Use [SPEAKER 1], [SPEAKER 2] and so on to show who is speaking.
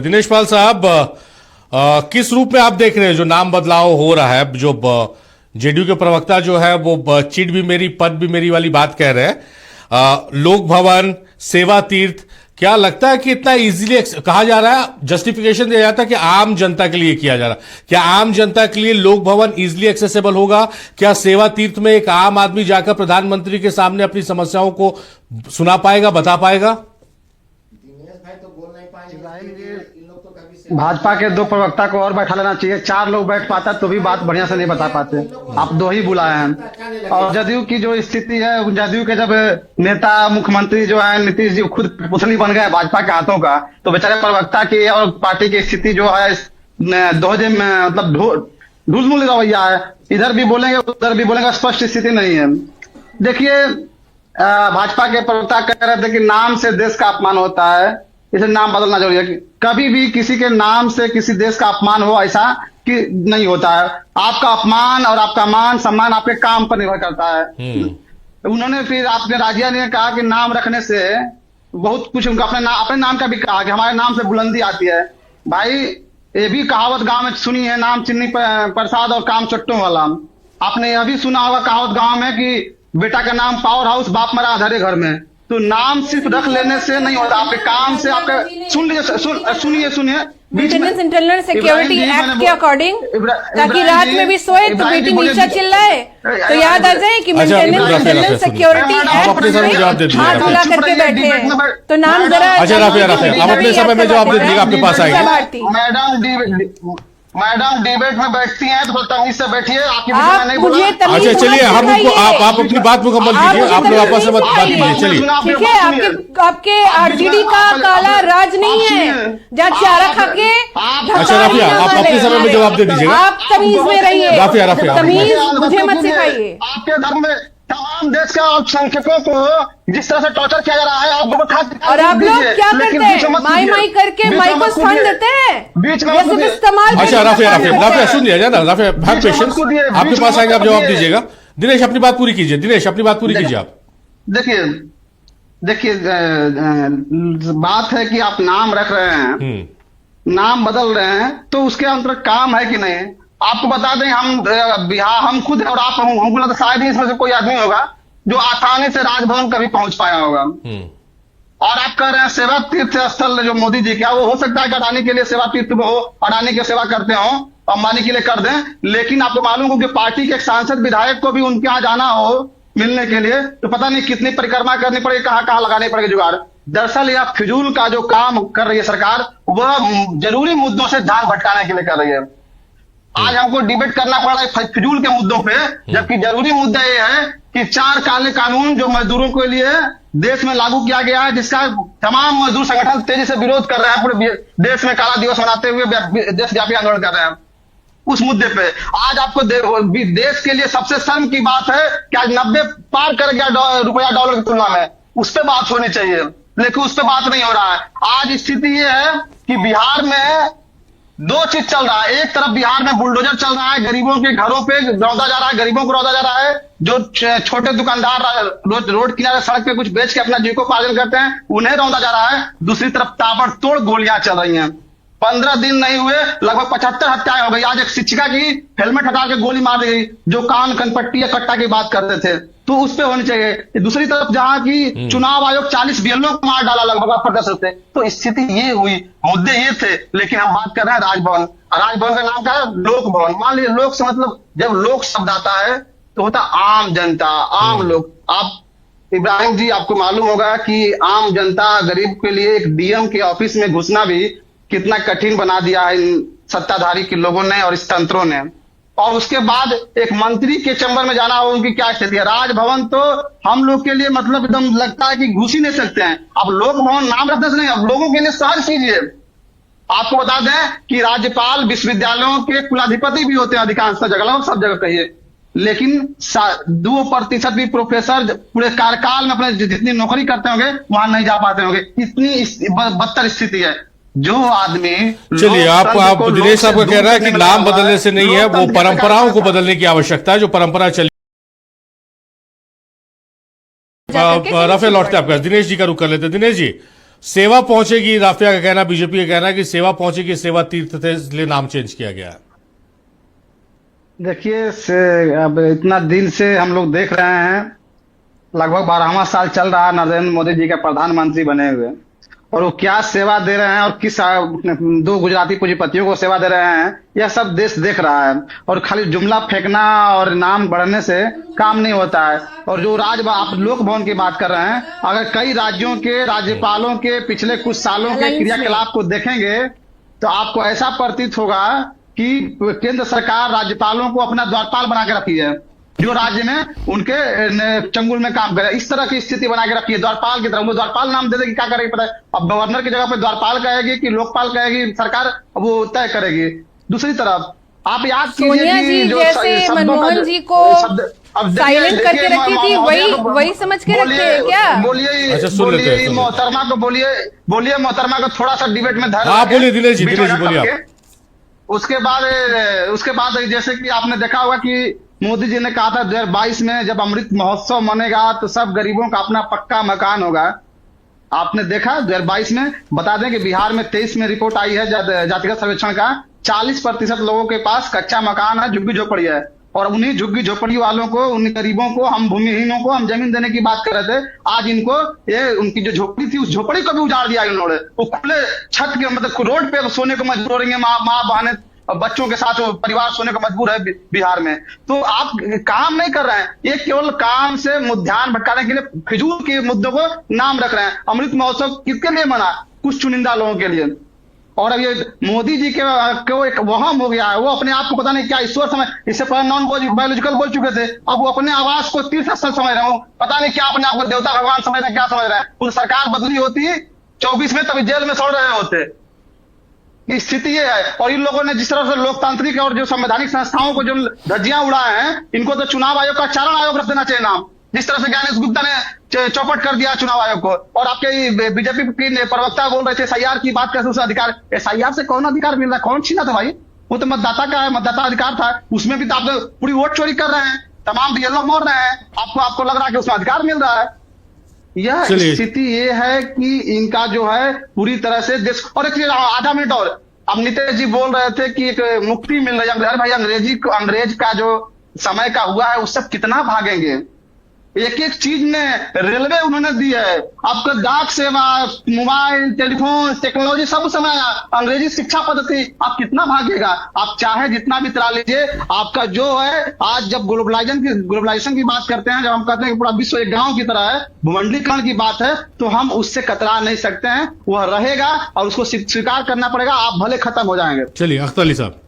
[SPEAKER 1] दिनेश पाल साहब, किस रूप में आप देख रहे हैं जो नाम बदलाव हो रहा है? जो जेडीयू के प्रवक्ता जो है वो चिट भी मेरी पद भी मेरी वाली बात कह रहे हैं। लोक भवन, सेवा तीर्थ, क्या लगता है कि इतना इजीली कहा जा रहा है, जस्टिफिकेशन दिया जाता है कि आम जनता के लिए किया जा रहा है? क्या आम जनता के लिए लोक भवन इजीली एक्सेसिबल होगा? क्या सेवा तीर्थ में एक आम आदमी जाकर प्रधानमंत्री के सामने अपनी समस्याओं को सुना पाएगा, बता पाएगा?
[SPEAKER 2] भाजपा के दो प्रवक्ता को और बैठा लेना चाहिए। 4 लोग बैठ पाता तो भी बात बढ़िया से नहीं बता पाते। आप 2 ही बुलाए हैं। और जदयू की जो स्थिति है, जदयू के जब नेता मुख्यमंत्री जो है नीतीश जी खुद पुतली बन गए भाजपा के हाथों का, तो बेचारे प्रवक्ता की और पार्टी की स्थिति जो है दोहरे में मतलब ढूलमुल रवैया है। इधर भी बोलेंगे उधर भी बोलेंगे, स्पष्ट स्थिति नहीं है। देखिए, भाजपा के प्रवक्ता कह रहे थे कि नाम से देश का अपमान होता है, इसे नाम बदलना जरूरी है। कभी भी किसी के नाम से किसी देश का अपमान हो ऐसा कि नहीं होता है। आपका अपमान और आपका मान सम्मान आपके काम पर निर्भर करता है। उन्होंने फिर आपने राजिया ने कहा कि नाम रखने से बहुत कुछ, उनका अपने नाम का भी कहा कि हमारे नाम से बुलंदी आती है। भाई, ये भी कहावत गांव में सुनी है, नाम चिन्नी प्रसाद और काम चट्टों वाला। आपने यह भी सुना होगा कहावत गांव में कि बेटा का नाम पावर हाउस, बाप मरा अधरे घर में। तो नाम सिर्फ रख लेने से नहीं होता, आपके काम से आपके सुनिए
[SPEAKER 3] इंटरनल सिक्योरिटी एक्ट के अकॉर्डिंग, ताकि रात में भी सोए तो बेटी नीचा चिल्लाए तो याद आ जाए कि इंटरनल सिक्योरिटी एक्ट हाथ मिला करके बैठे हैं। तो नाम जरा
[SPEAKER 1] आप अपने समय में जवाब दे दीजिएगा, आपके पास आएगी।
[SPEAKER 2] मैडम डिबेट में बैठती हैं तो तमीज से बैठिए।
[SPEAKER 1] अच्छा चलिए, हम उनको आप अपनी बात मुकम्मल कीजिए, आप लोग आपस में बात कीजिए। चलिए
[SPEAKER 3] ठीक है, आपके आरजेडी का काला राज नहीं है जहाँ चारा खा के।
[SPEAKER 1] अच्छा राफिया, आप अपने समय में जवाब दे दीजिएगा।
[SPEAKER 3] आप तमीज में रहिए,
[SPEAKER 1] राफिया
[SPEAKER 3] तमीज मुझे मत सिखाइए।
[SPEAKER 2] आपके धर्म में तमाम देश के अल्पसंख्यकों को जिस तरह से टॉर्चर किया जा रहा है, आप
[SPEAKER 3] और आप लोग क्या करते हैं? माई करके माई को फंड देते हैं,
[SPEAKER 2] बीच में
[SPEAKER 3] इस्तेमाल।
[SPEAKER 1] अच्छा राफिया सुन लिया जाए ना। राफिया, हैव पेशेंस, आपके पास आएंगे, आप जवाब दीजिएगा। दिनेश अपनी बात पूरी कीजिए। दिनेश अपनी बात पूरी कीजिए आप।
[SPEAKER 2] देखिए बात है कि आप नाम रख रहे हैं, नाम बदल रहे हैं, तो उसके अंदर काम है कि नहीं। आपको बता दें, हम खुद और आप हमको लगता शायद ही इसमें से कोई आदमी होगा जो आसानी से राजभवन कभी पहुंच पाया होगा। और आप कह रहे हैं सेवा तीर्थ स्थल जो मोदी जी, क्या वो हो सकता है कि अडानी के लिए सेवा तीर्थ हो, अडानी की सेवा करते हो, अंबानी के लिए कर दें? लेकिन आपको मालूम हो कि पार्टी के एक सांसद विधायक को भी उनके यहाँ जाना हो मिलने के लिए तो पता नहीं कितनी परिक्रमा करनी पड़ेगी, कहाँ लगानी पड़ेगी जुगाड़। दरअसल यह फिजूल का जो काम कर रही है सरकार, वह जरूरी मुद्दों से ध्यान भटकाने के लिए कर रही है। आज हमको डिबेट करना पड़ रहा है फिजूल के मुद्दों पे, जबकि जरूरी मुद्दा ये है कि 4 काले कानून जो मजदूरों के लिए देश में लागू किया गया है, जिसका तमाम मजदूर संगठन तेजी से विरोध कर रहे हैं, पूरे देश में काला दिवस मनाते हुए देशव्यापी आंदोलन कर रहे हैं। उस मुद्दे पे आज आपको देश के लिए सबसे शर्म की बात है कि आज 90 पार कर गया रुपया डॉलर की तुलना में, उस पर बात होनी चाहिए, लेकिन उस पर बात नहीं हो रहा है। आज स्थिति ये है कि बिहार में 2 चीज चल रहा है। एक तरफ बिहार में बुलडोजर चल रहा है, गरीबों के घरों पे रौंदा जा रहा है, गरीबों को रौंदा जा रहा है। जो छोटे दुकानदार रोड किनारे सड़क पे कुछ बेच के अपना जीविकोपार्जन करते हैं, उन्हें रौंदा जा रहा है। दूसरी तरफ ताबड़तोड़ गोलियां चल रही हैं। 15 दिन नहीं हुए, लगभग 75 हत्याएं हो गई। आज एक शिक्षिका की हेलमेट हटा के गोली मार दी गई, जो कान कनपट्टी या कट्टा की बात करते थे, तो उस पे होनी चाहिए। दूसरी तरफ जहां की चुनाव आयोग 40 बीएलओ को मार डाला लगभग प्रदर्शन से, तो स्थिति ये हुई, मुद्दे ये थे। लेकिन हम बात कर रहे हैं राजभवन। राजभवन का नाम क्या है? लोक भवन। मान लीजिए लोक से मतलब, जब लोक शब्द आता है तो होता आम जनता, आम लोग। आप इब्राहिम जी, आपको मालूम होगा कि आम जनता गरीब के लिए एक डीएम के ऑफिस में घुसना भी कितना कठिन बना दिया है इन सत्ताधारी के लोगों ने और इस तंत्रों ने। और उसके बाद एक मंत्री के चैम्बर में जाना हो, उनकी क्या स्थिति है। राजभवन तो हम लोग के लिए मतलब एकदम लगता है कि घुस ही नहीं सकते हैं। अब लोक भवन नाम रखने से नहीं, अब लोगों के लिए सहज कीजिए। आपको बता दें कि राज्यपाल विश्वविद्यालयों के कुलाधिपति भी होते हैं अधिकांश जगह, लगभग सब जगह कहिए, लेकिन 2% भी प्रोफेसर पूरे कार्यकाल में अपने जितनी नौकरी करते होंगे वहां नहीं जा पाते होंगे। इतनी बदतर स्थिति है। जो आदमी,
[SPEAKER 1] चलिए आप दिनेश साहब का कह रहा है कि नाम बदलने से नहीं है, वो परंपराओं को बदलने की आवश्यकता है, जो परंपरा चली। राफेल लौटते आपका दिनेश जी का रुख कर लेते। दिनेश जी, सेवा पहुंचेगी, राफिया का कहना, बीजेपी का कहना है कि सेवा पहुंचेगी, सेवा तीर्थ थे इसलिए नाम चेंज किया गया है।
[SPEAKER 2] देखिए अब इतना दिन से हम लोग देख रहे हैं, लगभग 12वां साल चल रहा है नरेंद्र मोदी जी का प्रधानमंत्री बने हुए, और वो क्या सेवा दे रहे हैं और किस दो गुजराती पूंजीपतियों को सेवा दे रहे हैं, यह सब देश देख रहा है। और खाली जुमला फेंकना और नाम बढ़ने से काम नहीं होता है। और जो आप लोक भवन की बात कर रहे हैं, अगर कई राज्यों के राज्यपालों के पिछले कुछ सालों के क्रियाकलाप को देखेंगे तो आपको ऐसा प्रतीत होगा कि केंद्र सरकार राज्यपालों को अपना द्वारपाल बना के रखी है, जो राज्य में उनके चंगुल में काम करे। इस तरह की स्थिति बना के रखी है द्वारपाल की तरह। वो द्वारपाल नाम दे देगी, क्या करेगी पता है? अब गवर्नर की जगह पे द्वारपाल कहेगी कि लोकपाल कहेगी, सरकार वो तय करेगी। दूसरी तरफ आप याद
[SPEAKER 3] सोनिया जी जैसे मनमोहन जी को साइलेंट करके रखी थी, वही समझ के रखते हैं क्या?
[SPEAKER 2] बोलिए मोहतरमा को, बोलिए मोहतरमा को थोड़ा सा डिबेट में धर।
[SPEAKER 1] बोलिए दिनेश जी बोलिए।
[SPEAKER 2] उसके बाद जैसे कि आपने देखा होगा कि मोदी जी ने कहा था 2022 में जब अमृत महोत्सव मनेगा तो सब गरीबों का अपना पक्का मकान होगा। आपने देखा 2022 में? बता दें कि बिहार में 23 में रिपोर्ट आई है जातिगत सर्वेक्षण का, 40% लोगों के पास कच्चा मकान है, झुग्गी झोपड़ी है। और उन्हीं झुग्गी झोपड़ी वालों को, उन गरीबों को, हम भूमिहीनों को हम जमीन देने की बात कर रहे थे। आज इनको ये उनकी जो झोपड़ी थी, उस झोपड़ी को भी उजाड़ दिया इन्होंने। वो खुले छत के मतलब रोड पे सोने को मजबूर हो रही है माँ बहने, बच्चों के साथ परिवार सोने को मजबूर है बिहार में। तो आप काम नहीं कर रहे हैं, ये केवल काम से ध्यान भटकाने के लिए फिजूल के मुद्दों को नाम रख रहे हैं। अमृत महोत्सव किसके लिए मना? कुछ चुनिंदा लोगों के लिए। और अब ये मोदी जी को एक वहम हो गया है, वो अपने आप को पता नहीं क्या ईश्वर समझ, इससे पहले नॉन बायोलॉजिकल बोल चुके थे, अब वो अपने आवास को तीर्थ स्थल समझ रहे हो, पता नहीं क्या अपने आप को देवता भगवान समझ रहे हैं, क्या समझ रहे हैं। उस सरकार बदली होती 24 में, तभी जेल में सड़ रहे होते। स्थिति ये है। और इन लोगों ने जिस तरह से लोकतांत्रिक और जो संवैधानिक संस्थाओं को जो धज्जियां उड़ाए हैं, इनको तो चुनाव आयोग का चारण आयोग रख देना चाहिए नाम। जिस तरह से ज्ञानेश गुप्ता ने चौपट कर दिया चुनाव आयोग को। और आपके बीजेपी की प्रवक्ता बोल रहे थे SIR की बात करते, उसे अधिकार SIR से कौन अधिकार मिल रहा है? कौन छीना था भाई? वो तो मतदाता का है, मतदाता अधिकार था। उसमें भी तो आप पूरी वोट चोरी कर रहे हैं, तमाम BLO मोड़ रहे हैं, आपको लग रहा है कि उसमें अधिकार मिल रहा है। यह स्थिति ये है कि इनका जो है पूरी तरह से देश। और एक आधा मिनट और, अब नीतीश जी बोल रहे थे कि एक मुक्ति मिल रही है। अरे भाई, अंग्रेज का जो समय का हुआ है उससे कितना भागेंगे? एक एक चीज में रेलवे उन्होंने दी है, आपका डाक सेवा, मोबाइल, टेलीफोन, टेक्नोलॉजी सब समय, अंग्रेजी शिक्षा पद्धति, आप कितना भागेगा? आप चाहे जितना भी चला लीजिए, आपका जो है आज जब ग्लोबलाइजेशन की बात करते हैं, जब हम कहते हैं कि पूरा विश्व एक गांव की तरह है, भूमंडलीकरण की बात है, तो हम उससे कतरा नहीं सकते हैं। वह रहेगा और उसको स्वीकार करना पड़ेगा, आप भले खत्म हो जाएंगे।
[SPEAKER 1] चलिए अख्तर अली साहब।